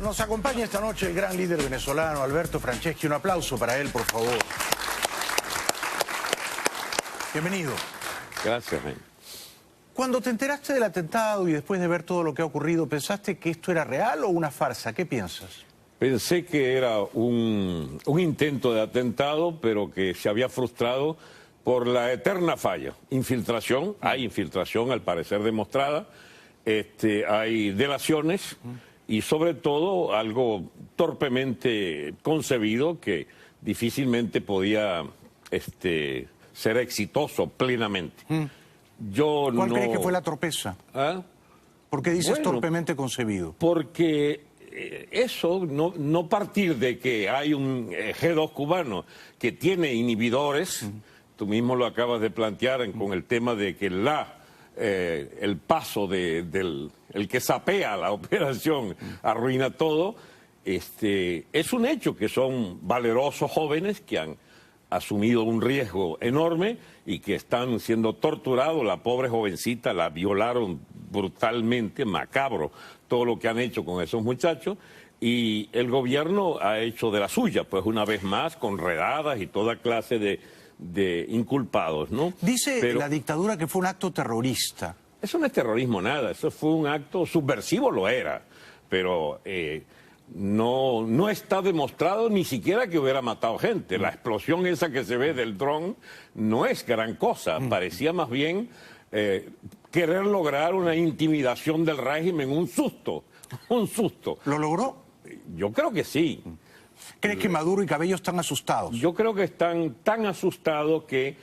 Nos acompaña esta noche el gran líder venezolano Alberto Franceschi. Un aplauso para él, por favor. Bienvenido. Gracias, man. Cuando te enteraste del atentado y después de ver todo lo que ha ocurrido, ¿pensaste que esto era real o una farsa? ¿Qué piensas? Pensé que era un intento de atentado, pero que se había frustrado por la eterna falla. Infiltración, hay infiltración al parecer demostrada, hay delaciones y sobre todo algo torpemente concebido que difícilmente podía ser exitoso plenamente. ¿Cuál crees que fue la torpeza? ¿Ah? ¿Por qué dices torpemente concebido? Porque eso, no partir de que hay un G2 cubano que tiene inhibidores, tú mismo lo acabas de plantear con el tema de que el paso del que sapea la operación arruina todo, es un hecho que son valerosos jóvenes que han asumido un riesgo enorme y que están siendo torturados. La pobre jovencita la violaron brutalmente, macabro, todo lo que han hecho con esos muchachos, y el gobierno ha hecho de la suya, pues una vez más, con redadas y toda clase de inculpados, ¿no? Dice la dictadura que fue un acto terrorista. Eso no es terrorismo nada, eso fue un acto subversivo, lo era, pero no está demostrado ni siquiera que hubiera matado gente. La explosión esa que se ve del dron no es gran cosa, parecía más bien querer lograr una intimidación del régimen, un susto. ¿Lo logró? Yo creo que sí. ¿Crees que Maduro y Cabello están asustados? Yo creo que están tan asustados que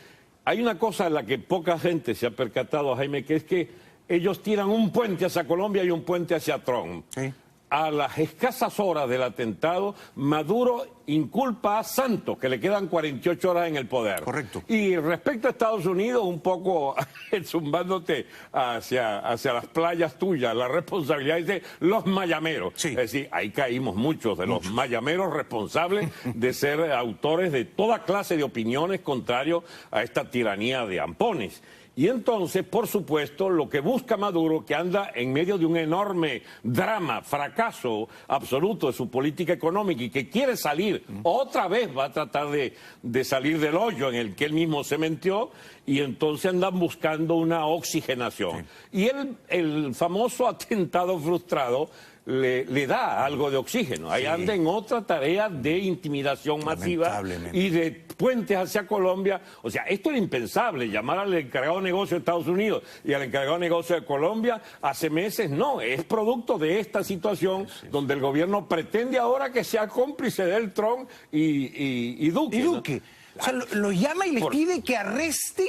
hay una cosa en la que poca gente se ha percatado, Jaime, que es que ellos tiran un puente hacia Colombia y un puente hacia Trump. Sí. A las escasas horas del atentado, Maduro inculpa a Santos, que le quedan 48 horas en el poder. Correcto. Y respecto a Estados Unidos, un poco zumbándote hacia las playas tuyas, la responsabilidad es de los mayameros. Sí. Es decir, ahí caímos muchos de los mayameros responsables de ser autores de toda clase de opiniones contrarios a esta tiranía de ampones. Y entonces, por supuesto, lo que busca Maduro, que anda en medio de un enorme drama, fracaso absoluto de su política económica y que quiere salir, otra vez va a tratar de salir del hoyo en el que él mismo se metió, y entonces andan buscando una oxigenación. Sí. Y el famoso atentado frustrado le da algo de oxígeno. Ahí anda en otra tarea de intimidación masiva y de puentes hacia Colombia. O sea, esto era impensable, llamar al encargado de negocio de Estados Unidos y al encargado de negocio de Colombia hace meses. No, es producto de esta situación donde el gobierno pretende ahora que sea cómplice del Trump y Duque. ¿Y Duque? ¿No? O sea, los llama y les pide que arresten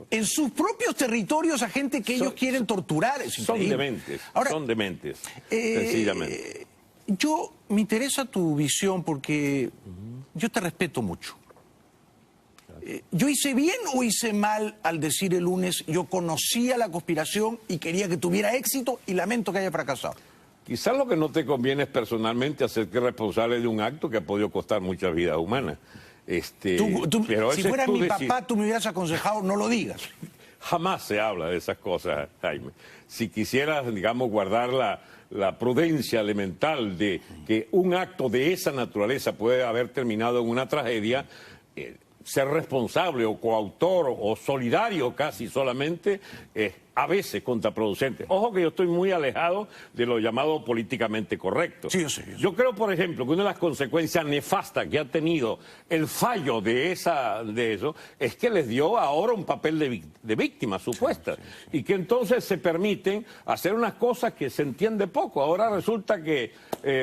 en sus propios territorios a gente que ellos quieren torturar. Son dementes, sencillamente. Me interesa tu visión porque yo te respeto mucho. ¿Yo hice bien o hice mal al decir el lunes yo conocía la conspiración y quería que tuviera éxito y lamento que haya fracasado? Quizás lo que no te conviene es personalmente hacerte responsable de un acto que ha podido costar muchas vidas humanas. Pero si fuera mi papá, tú me hubieras aconsejado no lo digas. Jamás se habla de esas cosas, Jaime. Si quisieras, digamos, guardar la prudencia elemental de que un acto de esa naturaleza puede haber terminado en una tragedia, ser responsable o coautor o solidario casi solamente es a veces contraproducente. Ojo que yo estoy muy alejado de lo llamado políticamente correcto. Sí, yo sé. Yo creo, por ejemplo, que una de las consecuencias nefastas que ha tenido el fallo de eso es que les dio ahora un papel de víctima supuesta. Y que entonces se permiten hacer unas cosas que se entiende poco. Ahora resulta que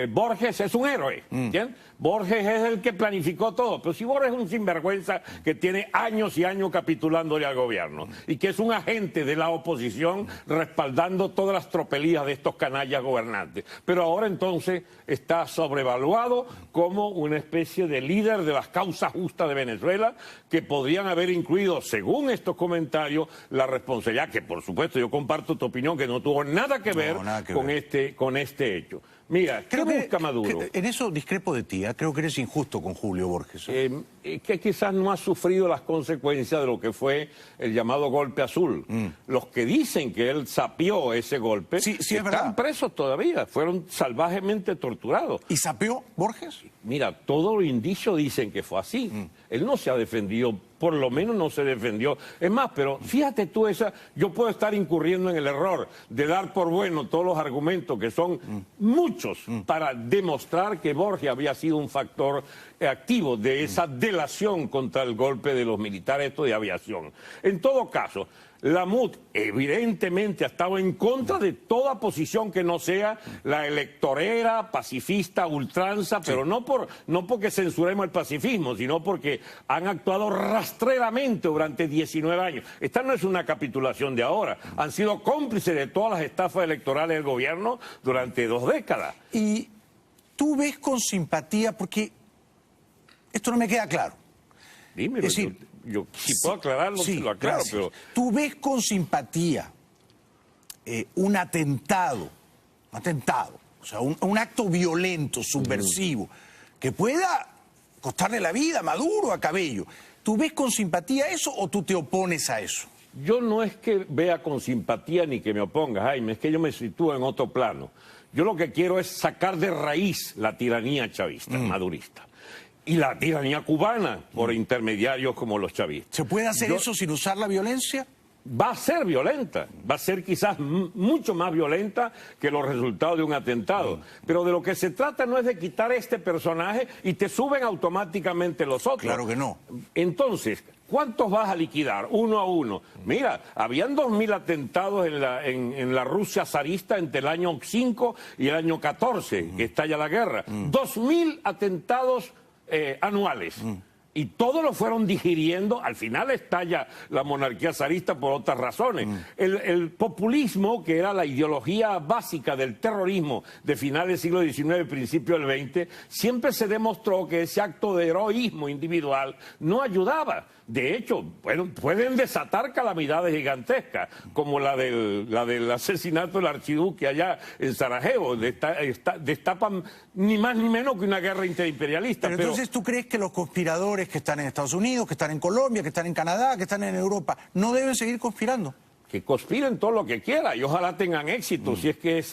Borges es un héroe, ¿entiendes? Borges es el que planificó todo, pero si Borges es un sinvergüenza que tiene años y años capitulándole al gobierno y que es un agente de la oposición respaldando todas las tropelías de estos canallas gobernantes, pero ahora entonces está sobrevaluado como una especie de líder de las causas justas de Venezuela, que podrían haber incluido, según estos comentarios, la responsabilidad, que por supuesto yo comparto tu opinión, que no tuvo nada que ver, con este hecho. Mira, ¿qué busca Maduro? En eso discrepo de ti, creo que eres injusto con Julio Borges. que quizás no ha sufrido las consecuencias de lo que fue el llamado golpe azul. Los que dicen que él sapió ese golpe Sí, es están verdad. presos todavía, fueron salvajemente torturados. ¿Y sapeó Borges? Mira, todos los indicios dicen que fue así. Él no se ha defendido, por lo menos no se defendió. Es más, pero fíjate tú, yo puedo estar incurriendo en el error de dar por bueno todos los argumentos, que son muchos, para demostrar que Borges había sido un factor activo de esa delación contra el golpe de los militares esto de aviación. En todo caso, la MUD evidentemente ha estado en contra de toda posición que no sea la electorera, pacifista, ultranza, pero no porque censuremos el pacifismo, sino porque han actuado rastreramente durante 19 años. Esta no es una capitulación de ahora, han sido cómplices de todas las estafas electorales del gobierno durante 2 décadas. Y tú ves con simpatía, porque esto no me queda claro. Dímelo, Es decir, yo si puedo aclararlo, sí, te lo aclaro, gracias. pero... ¿Tú ves con simpatía un atentado, o sea, un acto violento, subversivo, que pueda costarle la vida a Maduro, a Cabello? ¿Tú ves con simpatía eso o tú te opones a eso? Yo no es que vea con simpatía ni que me oponga, Jaime, es que yo me sitúo en otro plano. Yo lo que quiero es sacar de raíz la tiranía chavista, madurista. Y la tiranía cubana por intermediarios como los chavistas. ¿Se puede hacer eso sin usar la violencia? Va a ser violenta, va a ser quizás mucho más violenta que los resultados de un atentado. Pero de lo que se trata no es de quitar este personaje y te suben automáticamente los otros. Claro que no. Entonces, ¿cuántos vas a liquidar? Uno a uno. Mira, habían 2000 atentados en la Rusia zarista entre el año 5 y el año 14, que estalla la guerra. 2000 atentados anuales. Y todos lo fueron digiriendo, al final estalla la monarquía zarista por otras razones. El populismo, que era la ideología básica del terrorismo de finales del siglo XIX, principio del XX, siempre se demostró que ese acto de heroísmo individual no ayudaba. De hecho, bueno, pueden desatar calamidades gigantescas, como la del asesinato del archiduque allá en Sarajevo. Destapan ni más ni menos que una guerra interimperialista. Pero entonces, ¿tú crees que los conspiradores que están en Estados Unidos, que están en Colombia, que están en Canadá, que están en Europa, no deben seguir conspirando? Que conspiren todo lo que quieran y ojalá tengan éxito. Si es que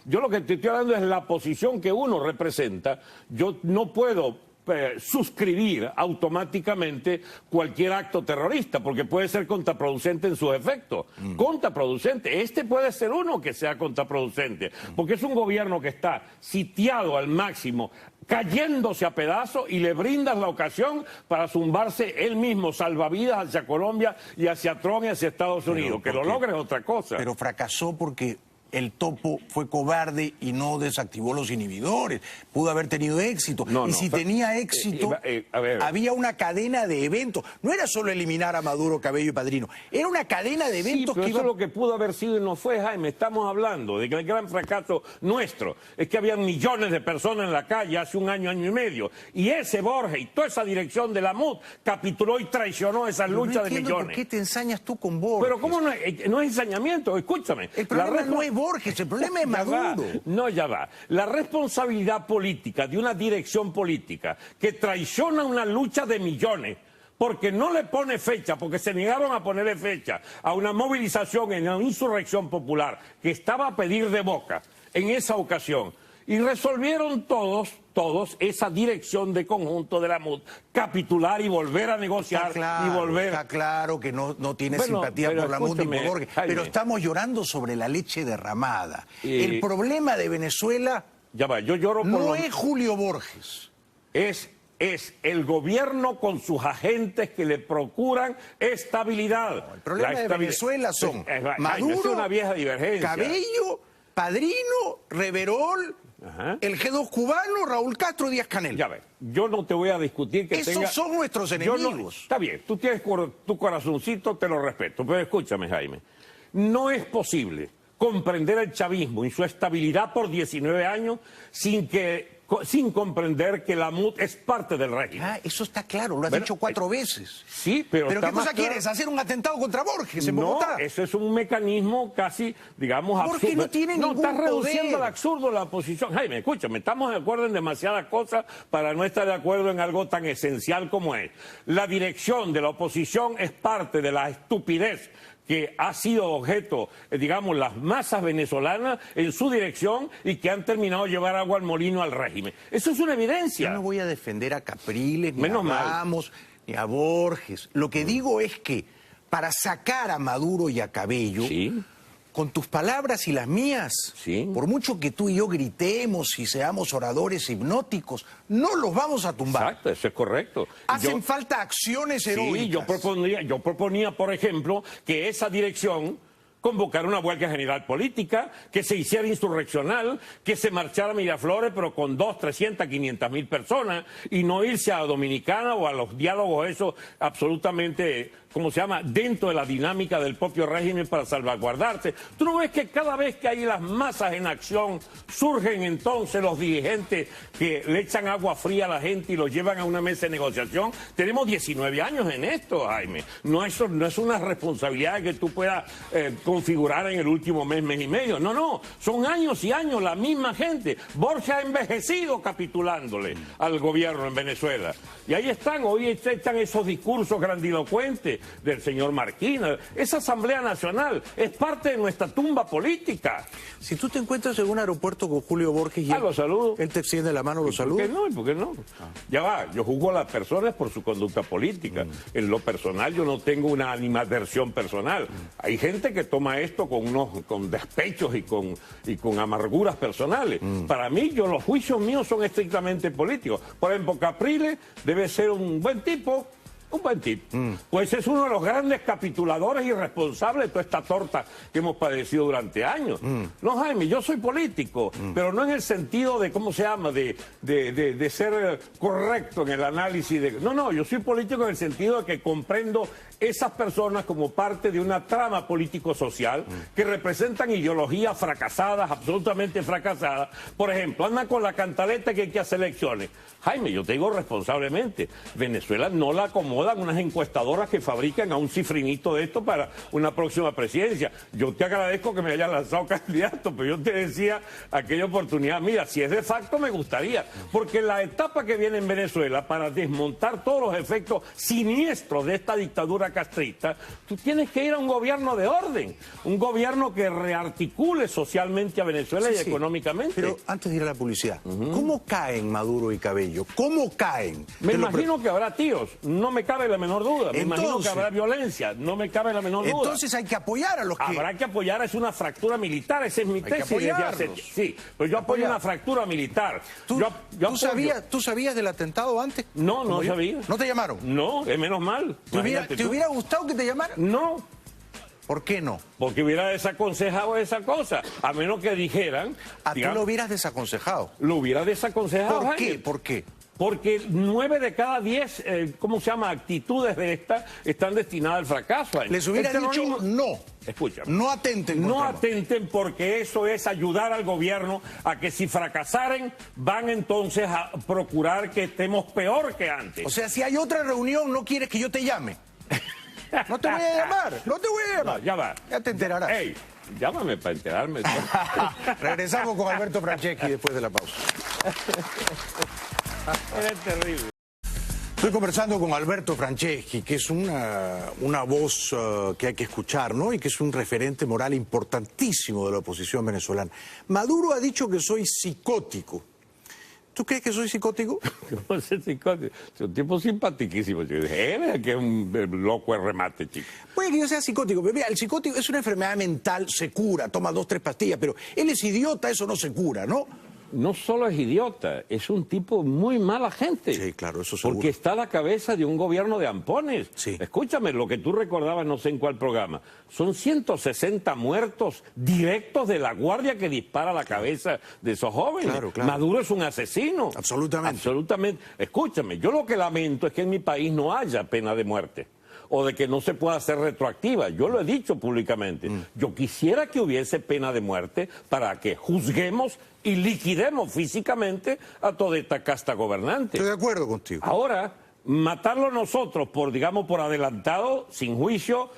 yo lo que te estoy hablando es la posición que uno representa. Yo no puedo suscribir automáticamente cualquier acto terrorista, porque puede ser contraproducente en sus efectos. Contraproducente. Este puede ser uno que sea contraproducente, porque es un gobierno que está sitiado al máximo, cayéndose a pedazos, y le brindas la ocasión para zumbarse él mismo salvavidas hacia Colombia y hacia Trump y hacia Estados Unidos. Que lo logre es otra cosa. Pero fracasó porque el topo fue cobarde y no desactivó los inhibidores. Pudo haber tenido éxito. Y si tenía éxito, había una cadena de eventos. No era solo eliminar a Maduro, Cabello y Padrino. Era una cadena de eventos pero que eso es lo que pudo haber sido y no fue, Jaime. Estamos hablando de que el gran fracaso nuestro es que había millones de personas en la calle hace un año, año y medio. Y ese Borges y toda esa dirección de la MUD capituló y traicionó esas luchas de millones. ¿Por qué te ensañas tú con Borges? Pero ¿cómo no es ensañamiento? Escúchame. El problema no es Borges, el problema es Maduro. Ya va. La responsabilidad política de una dirección política que traiciona una lucha de millones porque no le pone fecha, porque se negaron a ponerle fecha a una movilización en la insurrección popular que estaba a pedir de boca en esa ocasión. Y resolvieron todos esa dirección de conjunto de la MUD, capitular y volver a negociar. Está claro que no tiene simpatía por la MUD ni por Borges, pero estamos llorando sobre la leche derramada. El problema de Venezuela ya va, yo lloro por no es Julio Borges. Es el gobierno con sus agentes que le procuran estabilidad. El problema de Venezuela son Maduro, es una vieja divergencia. Cabello, Padrino, Reverol, el G2 cubano, Raúl Castro, Díaz Canel. Ya ves, yo no te voy a discutir que esos son nuestros enemigos. Está bien, tú tienes tu corazoncito, te lo respeto, pero escúchame, Jaime. No es posible comprender el chavismo y su estabilidad por 19 años sin que sin comprender que la MUD es parte del régimen. Ah, eso está claro, lo has dicho 4 veces. Sí, pero ¿Pero está qué cosa más claro. quieres? ¿Hacer un atentado contra Borges en No, Bogotá? eso es un mecanismo casi, digamos, Borges absurdo. no tiene ningún estás reduciendo poder. al absurdo la oposición. Jaime, escúchame, estamos de acuerdo en demasiadas cosas para no estar de acuerdo en algo tan esencial como es. La dirección de la oposición es parte de la estupidez que ha sido objeto, digamos, las masas venezolanas en su dirección y que han terminado de llevar agua al molino al régimen. Eso es una evidencia. Yo no voy a defender a Capriles, ni Menos a mal. Ramos, ni a Borges. Lo que digo es que para sacar a Maduro y a Cabello, Sí. con tus palabras y las mías, Sí. por mucho que tú y yo gritemos y seamos oradores hipnóticos, no los vamos a tumbar. Exacto, eso es correcto. Hacen falta acciones heroicas. Sí, yo proponía, por ejemplo, que esa dirección convocara una huelga general política, que se hiciera insurreccional, que se marchara a Miraflores, pero con 200, 300, 500 mil personas, y no irse a Dominicana o a los diálogos esos absolutamente, ¿cómo se llama?, dentro de la dinámica del propio régimen para salvaguardarse. ¿Tú no ves que cada vez que hay las masas en acción, surgen entonces los dirigentes que le echan agua fría a la gente y los llevan a una mesa de negociación? Tenemos 19 años en esto, Jaime. No es una responsabilidad que tú puedas configurar en el último mes, mes y medio. No, no, son años y años la misma gente. Borges ha envejecido capitulándole al gobierno en Venezuela. Y ahí están, hoy echan esos discursos grandilocuentes del señor Marquina. Esa Asamblea Nacional es parte de nuestra tumba política. Si tú te encuentras en un aeropuerto con Julio Borges y lo saludo. él te extiende la mano, lo ¿Por saluda. qué no? ¿Y por qué no? Ya va, yo juzgo a las personas por su conducta política. En lo personal yo no tengo una animadversión personal. Hay gente que toma esto con despechos y con amarguras personales. Para mí, los juicios míos son estrictamente políticos. Por ejemplo, Capriles debe ser un buen tipo. Un buen tipo. Pues es uno de los grandes capituladores y responsables de toda esta torta que hemos padecido durante años. No, Jaime, yo soy político, pero no en el sentido de, ¿cómo se llama?, de ser correcto en el análisis. No, yo soy político en el sentido de que comprendo esas personas como parte de una trama político-social que representan ideologías fracasadas, absolutamente fracasadas. Por ejemplo, andan con la cantaleta que hay que hacer elecciones. Jaime, yo te digo responsablemente, Venezuela no la acomodan unas encuestadoras que fabrican a un cifrinito de esto para una próxima presidencia. Yo te agradezco que me hayas lanzado candidato, pero yo te decía aquella oportunidad, mira, si es de facto me gustaría, porque la etapa que viene en Venezuela para desmontar todos los efectos siniestros de esta dictadura castrista, tú tienes que ir a un gobierno de orden, un gobierno que rearticule socialmente a Venezuela y económicamente. Pero antes de ir a la publicidad, ¿cómo caen Maduro y Cabello? ¿Cómo caen? Me imagino que habrá tiros, no me cabe la menor duda. Me imagino que habrá violencia, no me cabe la menor duda. Entonces hay que apoyar a los que... Habrá que apoyar, es una fractura militar, esa es mi tesis. Sí, pero yo apoyo una fractura militar. ¿Tú sabías del atentado antes? No sabía. ¿No te llamaron? No, es menos mal. ¿Te hubiera gustado que te llamaran? No. ¿Por qué no? Porque hubiera desaconsejado esa cosa, a menos que dijeran... ¿A tú lo hubieras desaconsejado? Lo hubiera desaconsejado. ¿Por qué? ¿Por qué? Porque 9 de cada 10, ¿cómo se llama?, actitudes de estas están destinadas al fracaso. Les hubiera dicho no. Escúchame. No atenten. No atenten, porque eso es ayudar al gobierno a que si fracasaren van entonces a procurar que estemos peor que antes. O sea, si hay otra reunión, no quieres que yo te llame. No te voy a llamar, no te voy a llamar. No, ya va. Ya te enterarás. Ey, llámame para enterarme. Regresamos con Alberto Franceschi después de la pausa. Eres terrible. Estoy conversando con Alberto Franceschi, que es una voz que hay que escuchar, ¿no? Y que es un referente moral importantísimo de la oposición venezolana. Maduro ha dicho que soy psicótico. ¿Tú crees que soy psicótico? No sé, psicótico. Es un tipo simpaticísimo. Yo dije, que es un loco de remate, chico. Puede que yo sea psicótico, pero mira, el psicótico es una enfermedad mental, se cura, toma 2, 3 pastillas, pero él es idiota, eso no se cura, ¿no? No solo es idiota, es un tipo muy mala gente. Sí, claro, eso seguro. Porque está a la cabeza de un gobierno de ampones. Sí. Escúchame, lo que tú recordabas, no sé en cuál programa, son 160 muertos directos de la guardia que dispara a la cabeza de esos jóvenes. Claro. Maduro es un asesino. Absolutamente. Absolutamente. Escúchame, yo lo que lamento es que en mi país no haya pena de muerte. o de que no se pueda hacer retroactiva. Yo lo he dicho públicamente. Yo quisiera que hubiese pena de muerte para que juzguemos y liquidemos físicamente a toda esta casta gobernante. Estoy de acuerdo contigo. Ahora, matarlo nosotros por, digamos, por adelantado, sin juicio,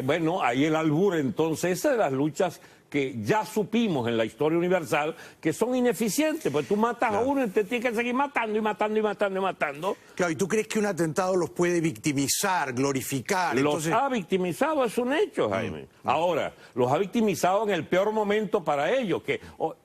bueno, ahí el albur. Entonces, esa de las luchas que ya supimos en la historia universal que son ineficientes, pues tú matas a uno y te tienes que seguir matando y matando y matando y matando. Claro, ¿y tú crees que un atentado los puede victimizar, glorificar? Los ha victimizado, es un hecho, Jaime. Ahora, los ha victimizado en el peor momento para ellos, que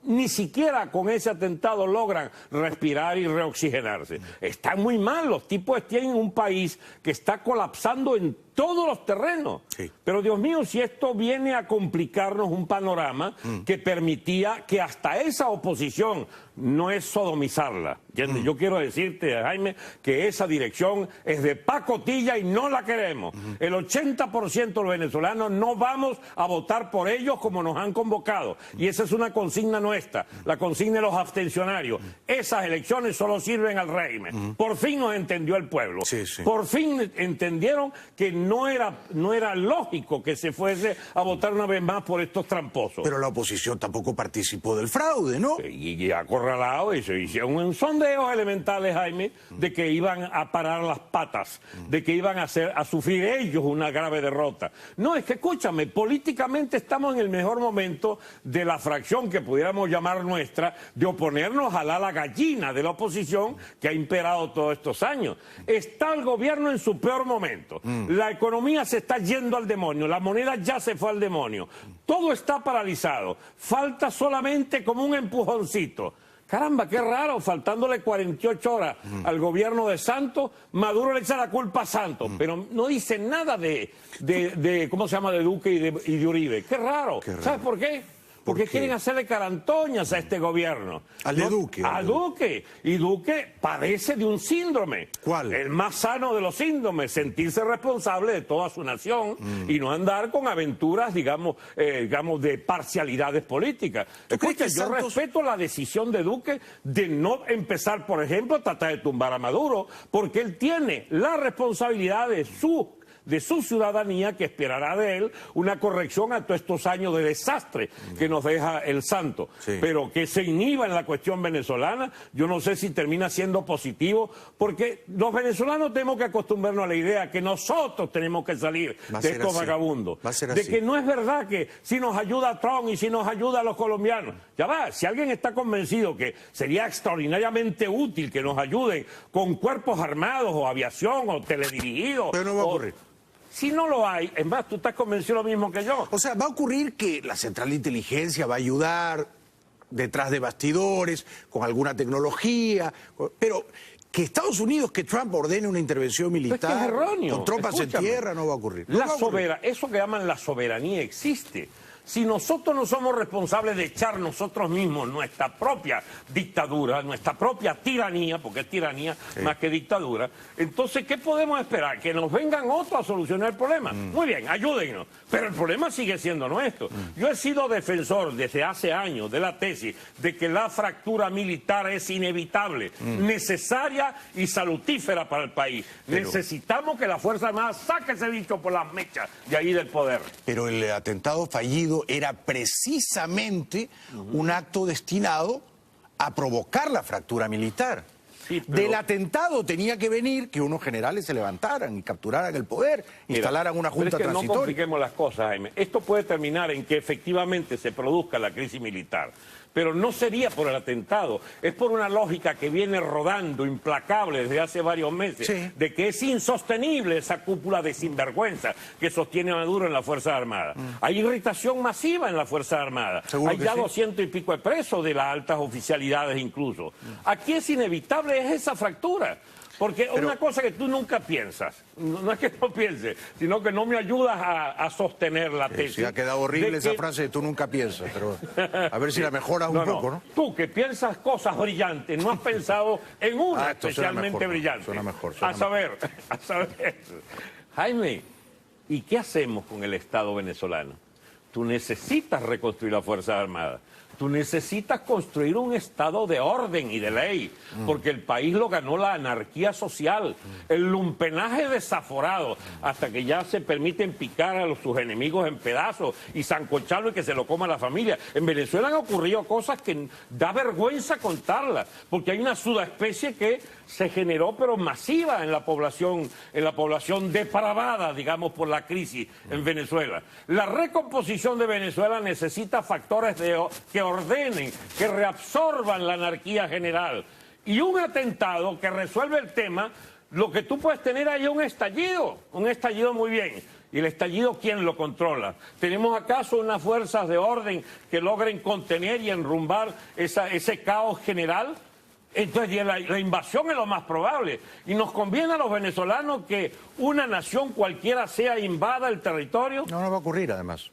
ni siquiera con ese atentado logran respirar y reoxigenarse. Están muy mal, los tipos tienen un país que está colapsando en todos los terrenos. Sí. Pero Dios mío, si esto viene a complicarnos un panorama que permitía que hasta esa oposición no es sodomizarla. ¿Entiendes? Yo quiero decirte, Jaime, que esa dirección es de pacotilla y no la queremos. El 80% de los venezolanos no vamos a votar por ellos como nos han convocado. Y esa es una consigna nuestra, la consigna de los abstencionarios. Esas elecciones solo sirven al régimen. Por fin nos entendió el pueblo. Sí, sí. Por fin entendieron que no era lógico que se fuese a votar una vez más por estos tramposos. Pero la oposición tampoco participó del fraude, ¿no? Y acorralado, y se hicieron un sondeos elementales, Jaime, de que iban a parar las patas, de que iban a sufrir ellos una grave derrota. No, es que escúchame, políticamente estamos en el mejor momento de la fracción que pudiéramos llamar nuestra, de oponernos al ala gallina de la oposición que ha imperado todos estos años. Está el gobierno en su peor momento. La economía se está yendo al demonio, la moneda ya se fue al demonio. Todo está paralizado. Falta solamente como un empujoncito. Caramba, qué raro, faltándole 48 horas al gobierno de Santos, Maduro le echa la culpa a Santos, pero no dice nada de ¿cómo se llama?, de Duque y de Uribe. Qué raro. ¿Sabes por qué? Porque quieren hacerle carantoñas a este gobierno. Al de Duque. A Duque. Y Duque padece de un síndrome. ¿Cuál? El más sano de los síndromes, sentirse responsable de toda su nación y no andar con aventuras, digamos, de parcialidades políticas. Escucha, yo respeto la decisión de Duque de no empezar, por ejemplo, a tratar de tumbar a Maduro, porque él tiene la responsabilidad de su ciudadanía, que esperará de él una corrección a todos estos años de desastre que nos deja el santo. Sí. Pero que se inhiba en la cuestión venezolana, yo no sé si termina siendo positivo, porque los venezolanos tenemos que acostumbrarnos a la idea que nosotros tenemos que salir de estos vagabundos. De que no es verdad que si nos ayuda Trump y si nos ayuda a los colombianos. Ya va, si alguien está convencido que sería extraordinariamente útil que nos ayuden con cuerpos armados o aviación o teledirigidos. Pero no va a ocurrir. Si no lo hay, es más, tú estás convencido lo mismo que yo. O sea, va a ocurrir que la central de inteligencia va a ayudar detrás de bastidores, con alguna tecnología, pero que Estados Unidos, que Trump ordene una intervención militar, es que es erróneo. con tropas en tierra, no va a ocurrir. No va a ocurrir. Eso que llaman la soberanía existe. Si nosotros no somos responsables de echar nosotros mismos nuestra propia dictadura, nuestra propia tiranía, porque es tiranía más que dictadura, entonces, ¿qué podemos esperar? ¿Que nos vengan otros a solucionar el problema? Muy bien, ayúdennos, pero el problema sigue siendo nuestro. Yo he sido defensor desde hace años de la tesis de que la fractura militar es inevitable, necesaria y salutífera para el país. Necesitamos que la Fuerza Armada saque ese bicho por las mechas de ahí del poder. Pero el atentado fallido era precisamente un acto destinado a provocar la fractura militar. Sí, pero... Del atentado tenía que venir que unos generales se levantaran y capturaran el poder, instalaran una junta pero es que transitoria. no compliquemos las cosas, Jaime. Esto puede terminar en que efectivamente se produzca la crisis militar. Pero no sería por el atentado, es por una lógica que viene rodando implacable desde hace varios meses, de que es insostenible esa cúpula de sinvergüenza que sostiene a Maduro en la Fuerza Armada. Hay irritación masiva en la Fuerza Armada. Hay ya 200 y pico de presos de las altas oficialidades incluso. Aquí es inevitable, es esa fractura. Porque una cosa que tú nunca piensas, no es que no pienses, sino que no me ayudas a sostener la tesis. Sí, ha quedado horrible esa frase de tú nunca piensas, pero a ver si la mejoras un poco, ¿no? Tú que piensas cosas brillantes, no has pensado en una especialmente brillante. Suena mejor. A saber. Jaime, ¿y qué hacemos con el Estado venezolano? Tú necesitas reconstruir la Fuerza Armada. Tú necesitas construir un estado de orden y de ley, porque el país lo ganó la anarquía social, el lumpenaje desaforado, hasta que ya se permiten picar a sus enemigos en pedazos y zancocharlo y que se lo coma la familia. En Venezuela han ocurrido cosas que da vergüenza contarlas, porque hay una subespecie que se generó pero masiva en la población depravada, digamos, por la crisis en Venezuela. La recomposición de Venezuela necesita factores que ordenen, que reabsorban la anarquía general. Y un atentado que resuelve el tema, lo que tú puedes tener ahí es un estallido muy bien. ¿Y el estallido quién lo controla? ¿Tenemos acaso unas fuerzas de orden que logren contener y enrumbar ese caos general? Entonces la invasión es lo más probable. Y nos conviene a los venezolanos que una nación cualquiera sea invada el territorio. No va a ocurrir, además.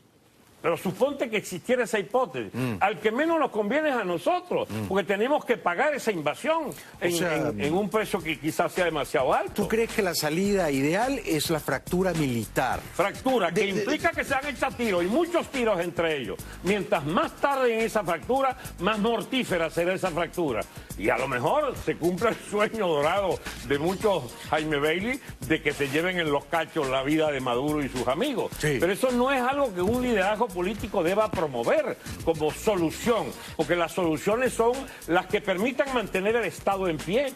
Pero suponte que existiera esa hipótesis. Al que menos nos conviene es a nosotros, porque tenemos que pagar esa invasión en un precio que quizás sea demasiado alto. ¿Tú crees que la salida ideal es la fractura militar? Fractura, que implica que se han hecho tiros, y muchos tiros entre ellos. Mientras más tarde en esa fractura, más mortífera será esa fractura. Y a lo mejor se cumple el sueño dorado de muchos, Jaime Bailey, de que se lleven en los cachos la vida de Maduro y sus amigos. Sí. Pero eso no es algo que un liderazgo político deba promover como solución, porque las soluciones son las que permitan mantener el Estado en pie.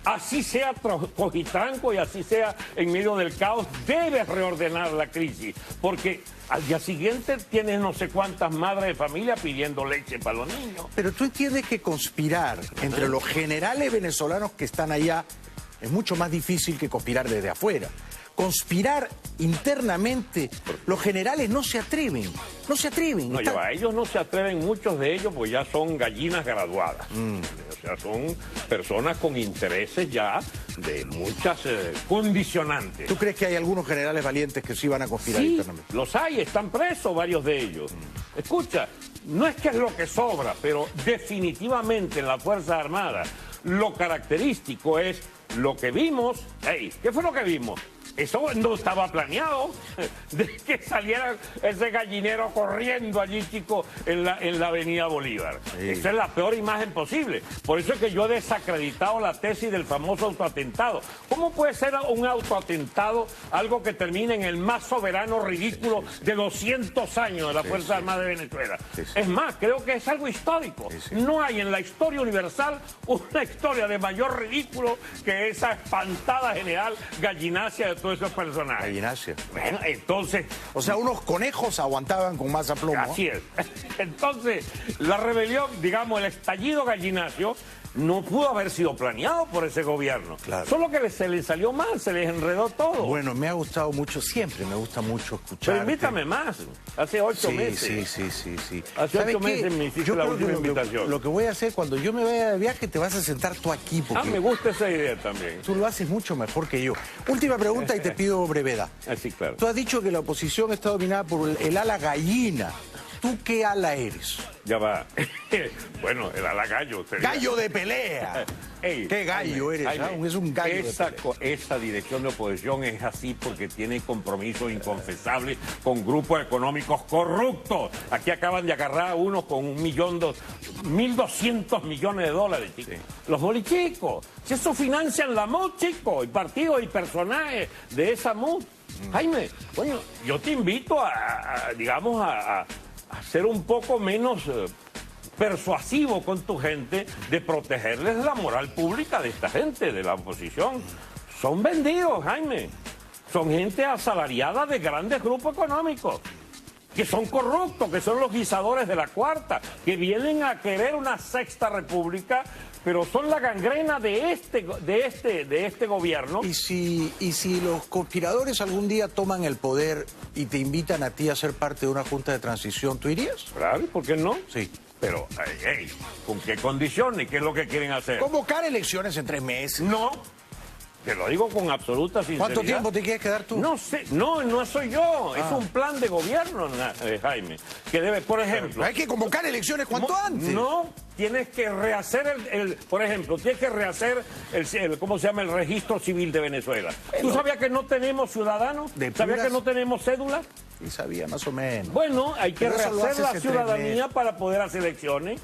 Así sea cojitranco y así sea en medio del caos, debes reordenar la crisis, porque al día siguiente tienes no sé cuántas madres de familia pidiendo leche para los niños. Pero tú entiendes que conspirar entre los generales venezolanos que están allá es mucho más difícil que conspirar desde afuera. Conspirar internamente, los generales no se atreven. No, ellos no se atreven, muchos de ellos, pues ya son gallinas graduadas. O sea, son personas con intereses ya de muchas condicionantes. ¿Tú crees que hay algunos generales valientes que sí van a conspirar internamente? Los hay, están presos varios de ellos. Escucha, no es que es lo que sobra, pero definitivamente en las Fuerzas Armadas lo característico es lo que vimos. ¿Qué fue lo que vimos? Eso no estaba planeado, de que saliera ese gallinero corriendo allí, chico, en la avenida Bolívar. Sí. Esa es la peor imagen posible. Por eso es que yo he desacreditado la tesis del famoso autoatentado. ¿Cómo puede ser un autoatentado algo que termine en el más soberano ridículo de 200 años de la Fuerza Armada de Venezuela? Es más, creo que es algo histórico. No hay en la historia universal una historia de mayor ridículo que esa espantada general gallinacia de todos esos personajes. Gallinacia. Bueno, entonces... O sea, unos conejos aguantaban con más aplomo. Así es. Entonces, la rebelión, digamos, el estallido gallinacio, no pudo haber sido planeado por ese gobierno. Claro. Solo que se les salió mal, se les enredó todo. Bueno, me ha gustado mucho, siempre me gusta mucho escuchar. Pero invítame más. Hace 8 meses. Sí. Hace 8 meses me hiciste la última invitación. Lo que voy a hacer, cuando yo me vaya de viaje, te vas a sentar tú aquí. Porque me gusta esa idea también. Tú lo haces mucho mejor que yo. Última pregunta y te pido brevedad. Sí, claro. Tú has dicho que la oposición está dominada por el ala gallina. ¿Tú qué ala eres? Ya va. Bueno, el ala gallo. ¡Gallo de pelea! ¿Qué gallo eres? Es un gallo de pelea. Esa dirección de oposición es así porque tiene compromisos inconfesables con grupos económicos corruptos. Aquí acaban de agarrar a unos con 1.200 millones de dólares, chicos. Los bolichicos. Si eso financian la MUD, chicos, y partidos y personajes de esa MUD. Jaime, coño, yo te invito a ser un poco menos persuasivo con tu gente, de protegerles la moral pública de esta gente, de la oposición. Son vendidos, Jaime. Son gente asalariada de grandes grupos económicos, que son corruptos, que son los guisadores de la cuarta, que vienen a querer una sexta república, pero son la gangrena de este gobierno. ¿Y si los conspiradores algún día toman el poder y te invitan a ti a ser parte de una junta de transición, tú irías? Claro, ¿por qué no? Sí. Pero, ¿con qué condiciones? ¿Qué es lo que quieren hacer? Convocar elecciones en 3 meses. No. Te lo digo con absoluta sinceridad. ¿Cuánto tiempo te quieres quedar tú? No sé, no soy yo. Es un plan de gobierno, Jaime, que debe, por ejemplo... Hay que convocar elecciones cuanto antes. No, tienes que rehacer por ejemplo, tienes que rehacer ¿cómo se llama? El registro civil de Venezuela. ¿Tú sabías que no tenemos ciudadanos? ¿Sabías que no tenemos cédula? Sí, sabía más o menos. Bueno, hay que Pero eso lo rehacer hace la hace 3 ciudadanía meses. para poder hacer elecciones.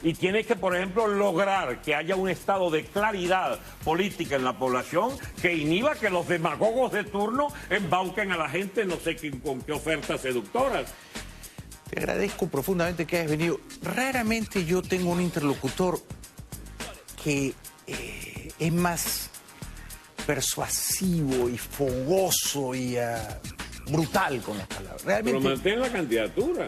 Y tienes que, por ejemplo, lograr que haya un estado de claridad política en la población que inhiba que los demagogos de turno embauquen a la gente, no sé con qué ofertas seductoras. Te agradezco profundamente que hayas venido. Raramente yo tengo un interlocutor que es más persuasivo y fogoso y brutal con las palabras. Pero Realmente, mantén la candidatura.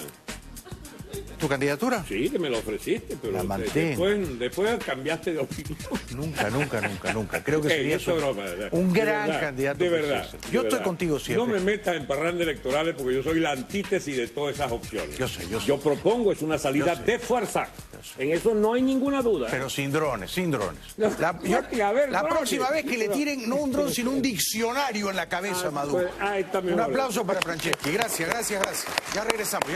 ¿tu candidatura? Sí, que me la ofreciste, pero La mantengo. después cambiaste de opinión. Nunca. Creo que Ey, sería eso es broma, ¿verdad? un De gran verdad, candidato. De que verdad. sos. de Yo estoy verdad. contigo siempre. No me metas en parrandas electorales porque yo soy la antítesis de todas esas opciones. Yo sé. Yo propongo es una salida Yo sé. de fuerza. En eso no hay ninguna duda. Pero sin drones. No, a ver, La drones. próxima vez que le tiren no un dron, sino un diccionario en la cabeza a Maduro. Pues, está mejor. Un aplauso para Franceschi. Gracias. Ya regresamos.